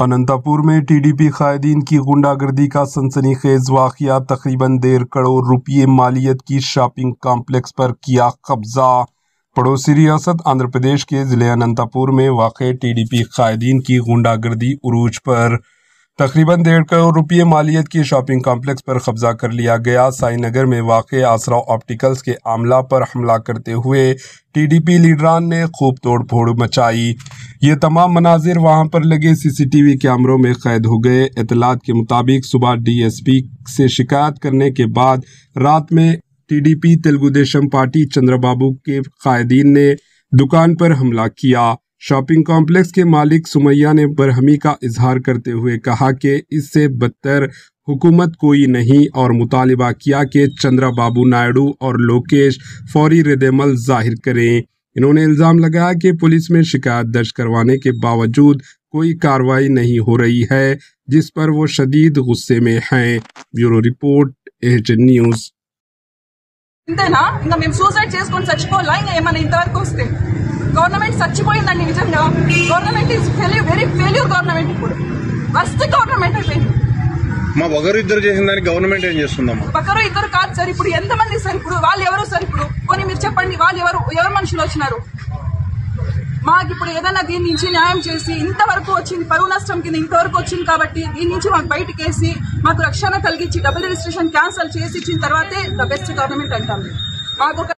अनंतपुर में टीडीपी कायदीन की गुंडागर्दी का सनसनीखेज वाकया। तकरीबन 1.5 करोड़ रुपये मालियत की शॉपिंग कॉम्प्लेक्स पर किया कब्जा। पड़ोसी रियासत आंध्र प्रदेश के ज़िले अनंतपुर में वाक़ टीडीपी कायदीन की गुंडागर्दी उरूज पर। तकरीबन 1.5 करोड़ रुपये मालियत की शॉपिंग कॉम्प्लेक्स पर कब्जा कर लिया गया। साई नगर में वाक़ आसरा ऑप्टिकल्स के आमला पर हमला करते हुए टीडीपी लीडरान ने खूब तोड़ फोड़ मचाई। ये तमाम मनाजिर वहां पर लगे सीसीटीवी कैमरों में कैद हो गए। इतलात के मुताबिक सुबह डीएसपी से शिकायत करने के बाद रात में टीडीपी तेलुगु देशम पार्टी चंद्रबाबू के कायदीन ने दुकान पर हमला किया। शॉपिंग कॉम्प्लेक्स के मालिक सुमैया ने बरहमी का इजहार करते हुए कहा कि इससे बदतर हुकूमत कोई नहीं और मुतालिबा किया कि चंद्रबाबू नायडू और लोकेश फौरी रद्द-ए-अमल जाहिर करें। इन्होंने इल्ज़ाम लगाया कि पुलिस में शिकायत दर्ज करवाने के बावजूद कोई कार्रवाई नहीं हो रही है, जिस पर वो शदीद गुस्से में हैं। Bureau report, HN news. ఇంతేనా? ఇంకా మేము సూసైడ్ చేసుకొని చచ్చిపోవాలా? ఇంకా ఏమైనా ఇంతవరకు వస్తే గవర్నమెంట్ చచ్చిపోయిందండి. నిజంగా government is very failure government. ఇప్పుడు ఫస్ట్ గవర్నమెంట్ అయిపోయింది. మా ఒకరు ఇద్దరు చేసిన దానికి గవర్నమెంట్ ఏం చేస్తుందమ్మా? ఒకరు ఇద్దరు కాదు సార్. ఇప్పుడు ఎంతమంది సార్? ఇప్పుడు వాళ్ళు ఎవరు సార్? ఇప్పుడు కొన్ని మీరు చెప్పండి, వాళ్ళు ఎవరు మనుషులు వచ్చినారు? మాకు ఇప్పుడు ఏదైనా దీని నుంచి న్యాయం చేసి ఇంతవరకు వచ్చింది, పరువు నష్టం కింద ఇంతవరకు వచ్చింది కాబట్టి దీని నుంచి మాకు బయటకేసి మాకు రక్షణ కలిగించి డబుల్ రిజిస్ట్రేషన్ క్యాన్సిల్ చేసి ఇచ్చిన తర్వాతే ద బెస్ట్ గవర్నమెంట్ అంటాం. మాకు